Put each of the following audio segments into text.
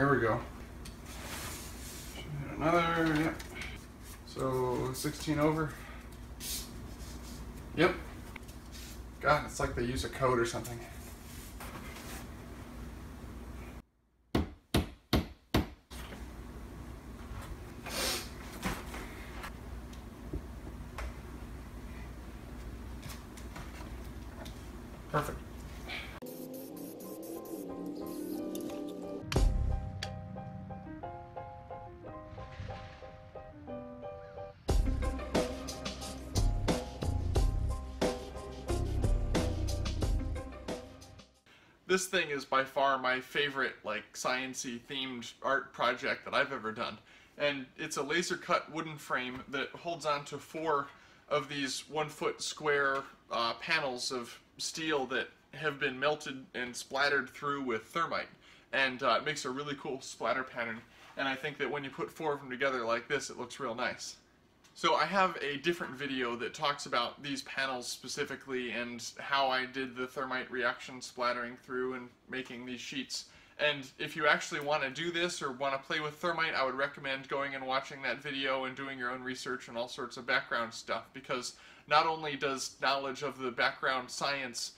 There we go. Another, yep. So 16 over. Yep. God, it's like they use a code or something. Perfect. This thing is by far my favorite, like, science-y themed art project that I've ever done. And it's a laser cut wooden frame that holds on to 4 of these 1-foot square panels of steel that have been melted and splattered through with thermite. And it makes a really cool splatter pattern. And I think that when you put 4 of them together like this, it looks real nice. So I have a different video that talks about these panels specifically and how I did the thermite reaction splattering through and making these sheets. And if you actually want to do this or want to play with thermite, I would recommend going and watching that video and doing your own research and all sorts of background stuff, because not only does knowledge of the background science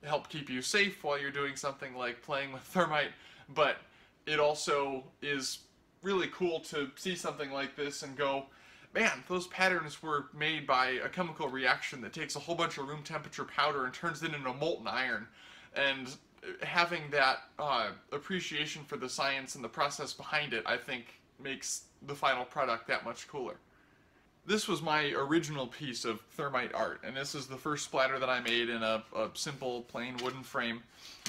help keep you safe while you're doing something like playing with thermite, but it also is really cool to see something like this and go, man, those patterns were made by a chemical reaction that takes a whole bunch of room temperature powder and turns it into molten iron. And having that appreciation for the science and the process behind it, I think, makes the final product that much cooler. This was my original piece of thermite art, and this is the first splatter that I made in a simple plain wooden frame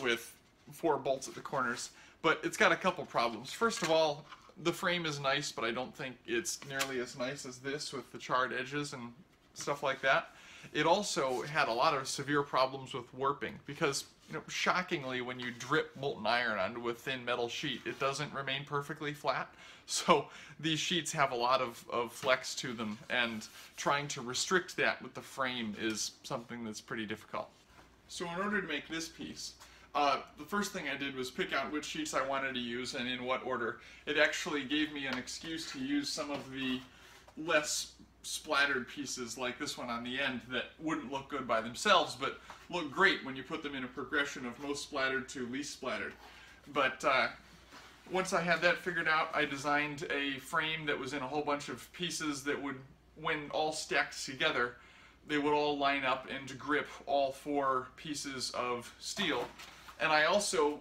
with 4 bolts at the corners. But it's got a couple problems. First of all, the frame is nice, but I don't think it's nearly as nice as this with the charred edges and stuff like that. It also had a lot of severe problems with warping because, you know, shockingly, when you drip molten iron onto a thin metal sheet, it doesn't remain perfectly flat. So these sheets have a lot of flex to them, and trying to restrict that with the frame is something that's pretty difficult. So in order to make this piece, the first thing I did was pick out which sheets I wanted to use and in what order. It actually gave me an excuse to use some of the less splattered pieces like this one on the end that wouldn't look good by themselves, but look great when you put them in a progression of most splattered to least splattered. But once I had that figured out, I designed a frame that was in a whole bunch of pieces that would, when all stacked together, they would all line up and grip all 4 pieces of steel. And I also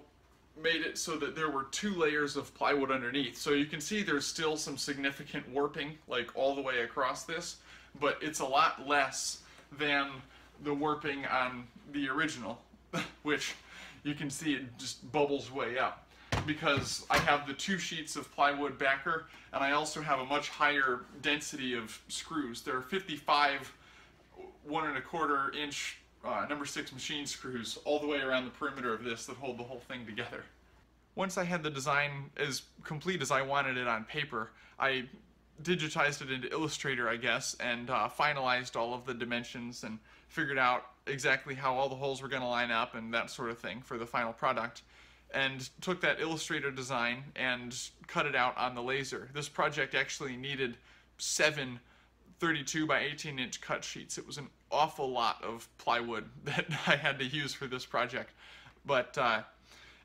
made it so that there were 2 layers of plywood underneath. So you can see there's still some significant warping, like all the way across this, but it's a lot less than the warping on the original, which you can see it just bubbles way up. Because I have the 2 sheets of plywood backer, and I also have a much higher density of screws. There are 55 1¼ inch number 6 machine screws all the way around the perimeter of this that hold the whole thing together. Once I had the design as complete as I wanted it on paper, I digitized it into Illustrator, I guess, and finalized all of the dimensions and figured out exactly how all the holes were going to line up and that sort of thing for the final product. And took that Illustrator design and cut it out on the laser. This project actually needed 7 32 by 18 inch cut sheets. It was an awful lot of plywood that I had to use for this project. But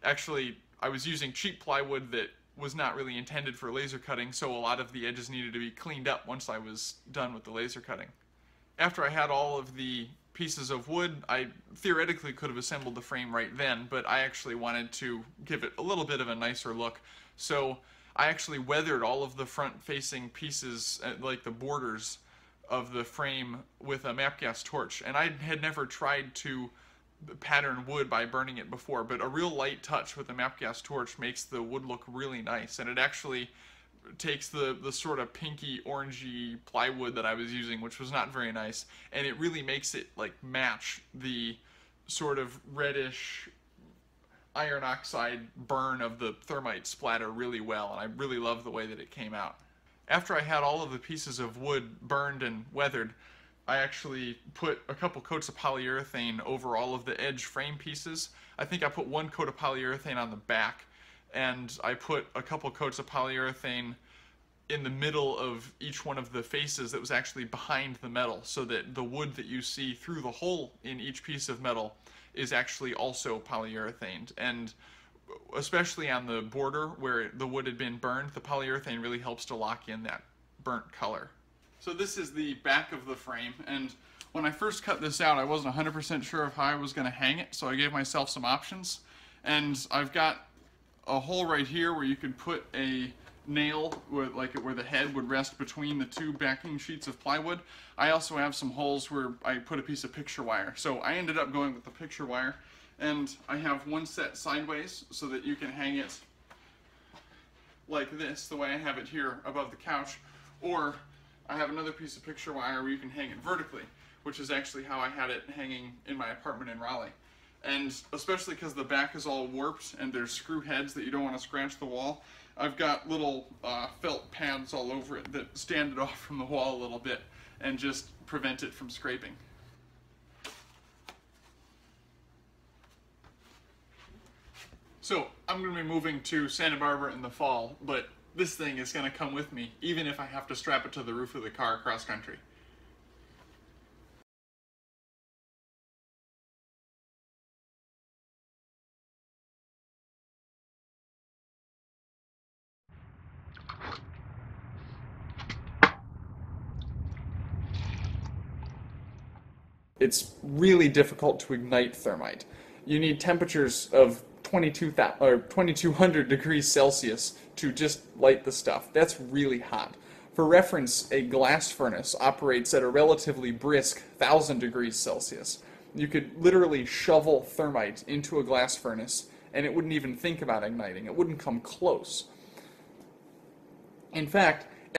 actually, I was using cheap plywood that was not really intended for laser cutting, so a lot of the edges needed to be cleaned up once I was done with the laser cutting. After I had all of the pieces of wood, I theoretically could have assembled the frame right then, but I actually wanted to give it a little bit of a nicer look. So I actually weathered all of the front-facing pieces, like the borders of the frame, with a MAPP gas torch. And I had never tried to pattern wood by burning it before, but a real light touch with a MAPP gas torch makes the wood look really nice, and it actually takes the sort of pinky orangey plywood that I was using, which was not very nice, and it really makes it like match the sort of reddish iron oxide burn of the thermite splatter really well, and I really love the way that it came out. After I had all of the pieces of wood burned and weathered, I actually put a couple coats of polyurethane over all of the edge frame pieces. I think I put 1 coat of polyurethane on the back, and I put a couple coats of polyurethane in the middle of each one of the faces that was actually behind the metal, so that the wood that you see through the hole in each piece of metal is actually also polyurethaned. And especially on the border where the wood had been burned, the polyurethane really helps to lock in that burnt color. So this is the back of the frame, and when I first cut this out, I wasn't 100% sure of how I was going to hang it, so I gave myself some options. And I've got a hole right here where you could put a nail where the head would rest between the two backing sheets of plywood. I also have some holes where I put a piece of picture wire. So I ended up going with the picture wire, and I have one set sideways so that you can hang it like this, the way I have it here above the couch, or I have another piece of picture wire where you can hang it vertically, which is actually how I had it hanging in my apartment in Raleigh. And especially because the back is all warped and there's screw heads that you don't want to scratch the wall, I've got little felt pads all over it that stand it off from the wall a little bit and just prevent it from scraping. So I'm going to be moving to Santa Barbara in the fall, but this thing is going to come with me even if I have to strap it to the roof of the car cross country. It's really difficult to ignite thermite. You need temperatures of 2200 degrees Celsius to just light the stuff. That's really hot. For reference, a glass furnace operates at a relatively brisk 1000 degrees Celsius. You could literally shovel thermite into a glass furnace and it wouldn't even think about igniting. It wouldn't come close. In fact,